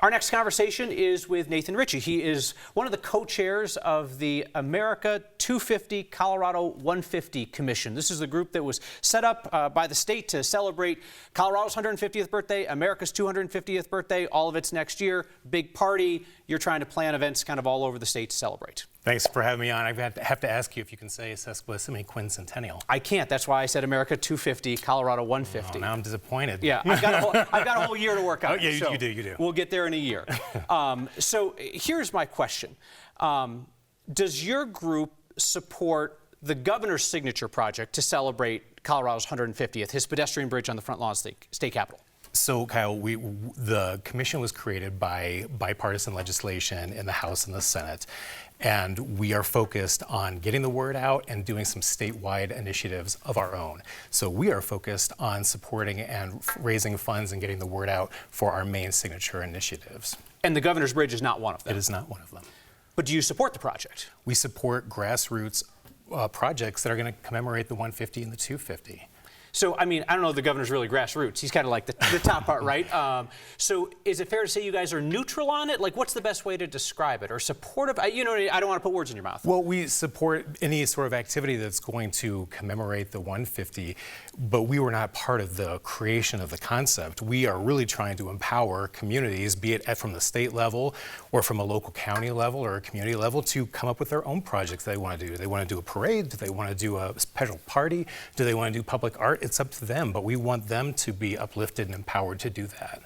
Our next conversation is with Nathan Richie. He is one of the co-chairs of the America 250 Colorado 150 Commission. This is the group that was set up by the state to celebrate Colorado's 150th birthday, America's 250th birthday, all of it's next year. Big party. You're trying to plan events kind of all over the state to celebrate. Thanks for having me on. I have to ask you if you can say sesquicentennial. I can't. That's why I said America 250, Colorado 150. Oh, now I'm disappointed. Yeah, I've got a whole year to work on. Oh, yeah, so you do. We'll get there in a year. So here's my question. Does your group support the governor's signature project to celebrate Colorado's 150th, his pedestrian bridge on the front lawn of the state capitol? So, Kyle, the commission was created by bipartisan legislation in the House and the Senate, and we are focused on getting the word out and doing some statewide initiatives of our own. So we are focused on supporting and raising funds and getting the word out for our main signature initiatives. And the governor's bridge is not one of them? It is not one of them. But do you support the project? We support grassroots projects that are going to commemorate the 150 and the 250. So, I mean, I don't know if the governor's really grassroots. He's kind of like the top part, right? So is it fair to say you guys are neutral on it? Like, what's the best way to describe it? Or supportive? You know, I don't want to put words in your mouth. Well, we support any sort of activity that's going to commemorate the 150, but we were not part of the creation of the concept. We are really trying to empower communities, be it from the state level or from a local county level or a community level, to come up with their own projects they want to do. Do they want to do a parade? Do they want to do a special party? Do they want to do public art? It's up to them, but we want them to be uplifted and empowered to do that.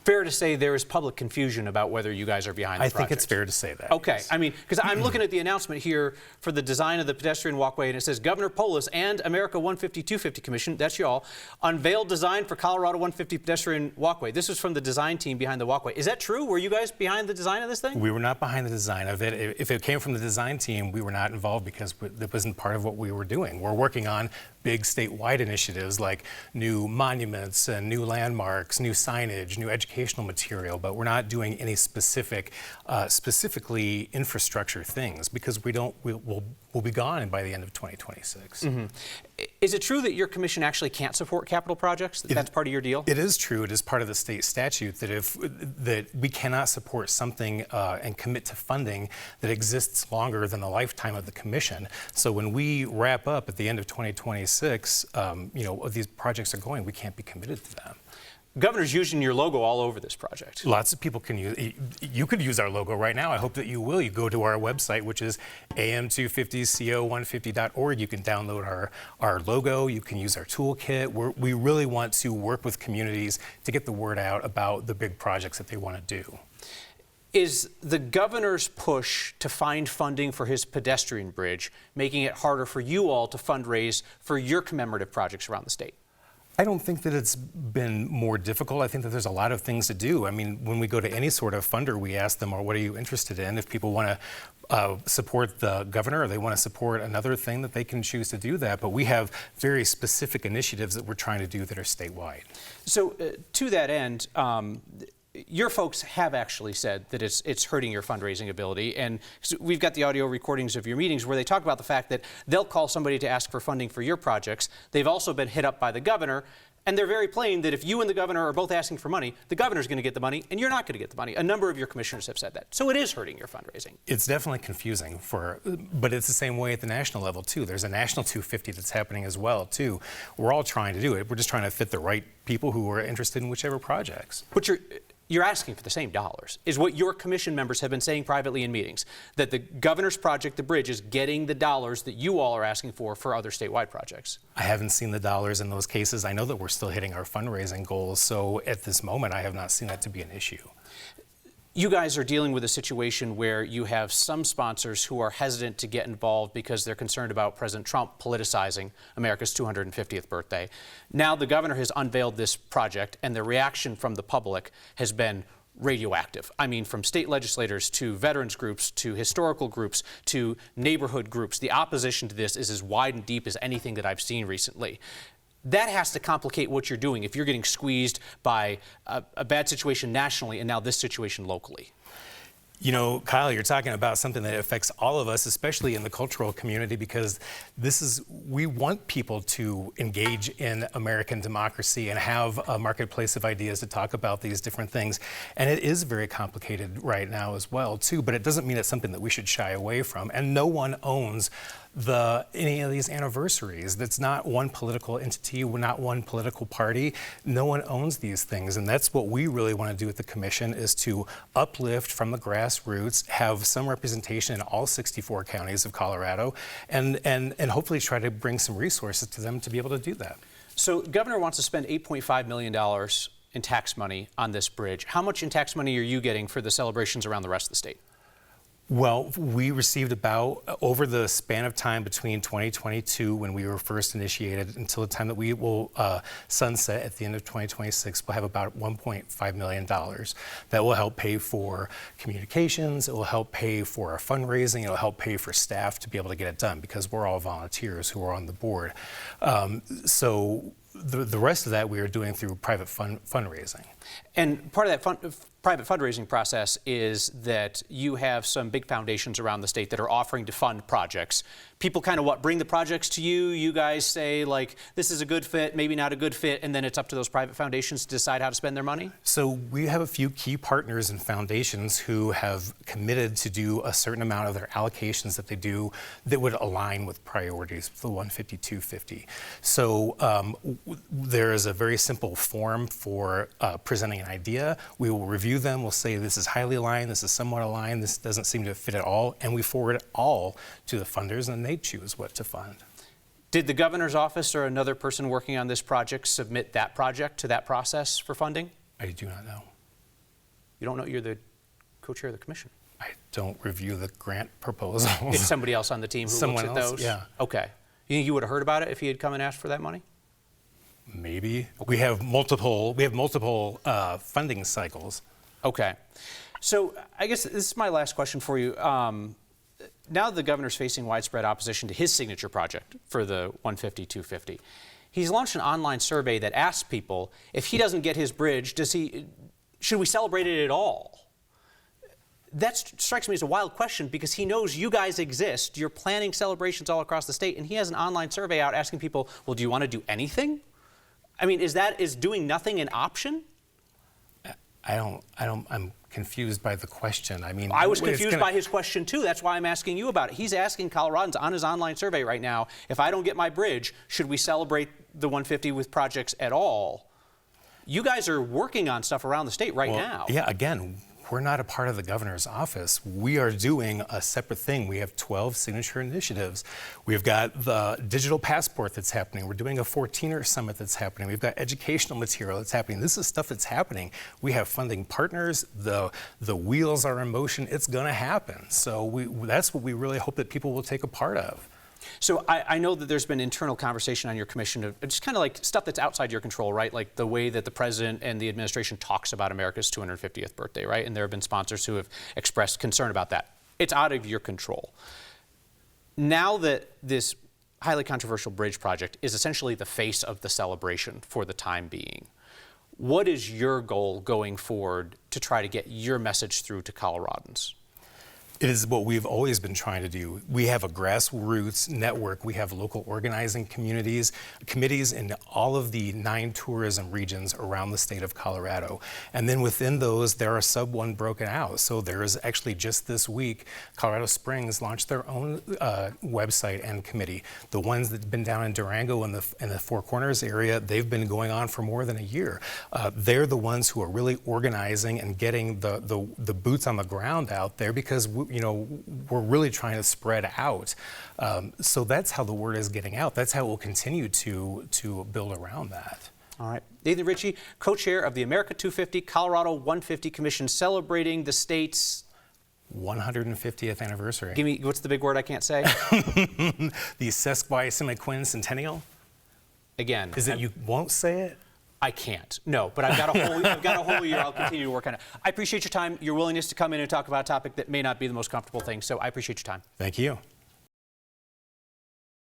Fair to say there is public confusion about whether you guys are behind the project? I think it's fair to say that. Okay. Yes. I mean, because I'm looking at the announcement here for the design of the pedestrian walkway, and it says Governor Polis and America 150-250 Commission, that's y'all, unveiled design for Colorado 150 pedestrian walkway. This is from the design team behind the walkway. Is that true? Were you guys behind the design of this thing? We were not behind the design of it. If it came from the design team, we were not involved because it wasn't part of what we were doing. We're working on big statewide initiatives like new monuments and new landmarks, new signage, new educational material, but we're not doing any specifically infrastructure things because we'll be gone by the end of 2026. Mm-hmm. Is it true that your commission actually can't support capital projects? That's part of your deal? It is true. It is part of the state statute that we cannot support something and commit to funding that exists longer than the lifetime of the commission. So when we wrap up at the end of 2026, these projects are going, we can't be committed to them. Governor's using your logo all over this project. Lots of people can use. You could use our logo right now. I hope that you will. You go to our website, which is am250co150.org. You can download our logo. You can use our toolkit. We really want to work with communities to get the word out about the big projects that they want to do. Is the governor's push to find funding for his pedestrian bridge making it harder for you all to fundraise for your commemorative projects around the state? I don't think that it's been more difficult. I think that there's a lot of things to do. I mean, when we go to any sort of funder, we ask them, what are you interested in? If people want to support the governor or they want to support another thing, that they can choose to do that. But we have very specific initiatives that we're trying to do that are statewide. So to that end, your folks have actually said that it's hurting your fundraising ability, and we've got the audio recordings of your meetings where they talk about the fact that they'll call somebody to ask for funding for your projects. They've also been hit up by the governor, and they're very plain that if you and the governor are both asking for money, the governor's going to get the money, and you're not going to get the money. A number of your commissioners have said that. So it is hurting your fundraising. It's definitely confusing, but it's the same way at the national level, too. There's a national 250 that's happening as well, too. We're all trying to do it. We're just trying to fit the right people who are interested in whichever projects. But you're asking for the same dollars, is what your commission members have been saying privately in meetings, that the governor's project, the bridge, is getting the dollars that you all are asking for other statewide projects. I haven't seen the dollars in those cases. I know that we're still hitting our fundraising goals, so at this moment I have not seen that to be an issue. You guys are dealing with a situation where you have some sponsors who are hesitant to get involved because they're concerned about President Trump politicizing America's 250th birthday. Now the governor has unveiled this project, and the reaction from the public has been radioactive. I mean, from state legislators to veterans groups to historical groups to neighborhood groups. The opposition to this is as wide and deep as anything that I've seen recently. That has to complicate what you're doing if you're getting squeezed by a bad situation nationally and now this situation locally. You know, Kyle, you're talking about something that affects all of us, especially in the cultural community, because we want people to engage in American democracy and have a marketplace of ideas to talk about these different things. And it is very complicated right now as well, too, but it doesn't mean it's something that we should shy away from. And no one owns any of these anniversaries. That's not one political entity, not one political party. No one owns these things, and that's what we really want to do at the commission, is to uplift from the grassroots, have some representation in all 64 counties of Colorado, and hopefully try to bring some resources to them to be able to do that. So the governor wants to spend $8.5 million in tax money on this bridge. How much in tax money are you getting for the celebrations around the rest of the state? Well, we received about, over the span of time between 2022, when we were first initiated, until the time that we will sunset at the end of 2026, we'll have about $1.5 million. That will help pay for communications, it will help pay for our fundraising, it will help pay for staff to be able to get it done, because we're all volunteers who are on the board. So the rest of that we are doing through private fundraising. And part of that private fundraising process is that you have some big foundations around the state that are offering to fund projects. People kind of bring the projects to you. You guys say, like, this is a good fit, maybe not a good fit, and then it's up to those private foundations to decide how to spend their money? So we have a few key partners and foundations who have committed to do a certain amount of their allocations that they do that would align with priorities, the 150-250. So there is a very simple form for presenting an idea. We will review them. We'll say this is highly aligned, this is somewhat aligned, this doesn't seem to fit at all, and we forward it all to the funders, and they choose what to fund. Did the governor's office or another person working on this project submit that project to that process for funding? I do not know. You don't know? You're the co-chair of the commission. I don't review the grant proposals. It's somebody else on the team who looks at those? Yeah. Okay. You think you would have heard about it if he had come and asked for that money? Maybe. We have multiple funding cycles. Okay. So I guess this is my last question for you. Now the governor's facing widespread opposition to his signature project for the 150-250. He's launched an online survey that asks people, if he doesn't get his bridge, should we celebrate it at all? That strikes me as a wild question, because he knows you guys exist. You're planning celebrations all across the state, and he has an online survey out asking people, well, do you want to do anything? I mean, is doing nothing an option? I'm confused by the question. I mean, I was confused by his question too. That's why I'm asking you about it. He's asking Coloradans on his online survey right now, if I don't get my bridge, should we celebrate the 150 with projects at all? You guys are working on stuff around the state right now. Yeah, again, we're not a part of the governor's office. We are doing a separate thing. We have 12 signature initiatives. We've got the digital passport that's happening. We're doing a 14er summit that's happening. We've got educational material that's happening. This is stuff that's happening. We have funding partners. The wheels are in motion. It's going to happen. So that's what we really hope that people will take a part of. So I know that there's been internal conversation on your commission of just kind of like stuff that's outside your control, right? Like the way that the president and the administration talks about America's 250th birthday, right? And there have been sponsors who have expressed concern about that. It's out of your control. Now that this highly controversial bridge project is essentially the face of the celebration for the time being, what is your goal going forward to try to get your message through to Coloradans? It is what we've always been trying to do. We have a grassroots network. We have local organizing committees in all of the 9 tourism regions around the state of Colorado. And then within those, there are sub-1 broken out. So there is actually just this week, Colorado Springs launched their own website and committee. The ones that have been down in Durango in the Four Corners area, they've been going on for more than a year. They're the ones who are really organizing and getting the boots on the ground out there, because we're really trying to spread out. So that's how the word is getting out. That's how we'll continue to build around that. All right. Nathan Richie, co-chair of the America 250 Colorado 150 Commission, celebrating the state's 150th anniversary. Give me, what's the big word I can't say? The sesquicentennial. Again. Is it you won't say it? I can't. No, but I've got a whole year. I'll continue to work on it. I appreciate your time, your willingness to come in and talk about a topic that may not be the most comfortable thing. So I appreciate your time. Thank you.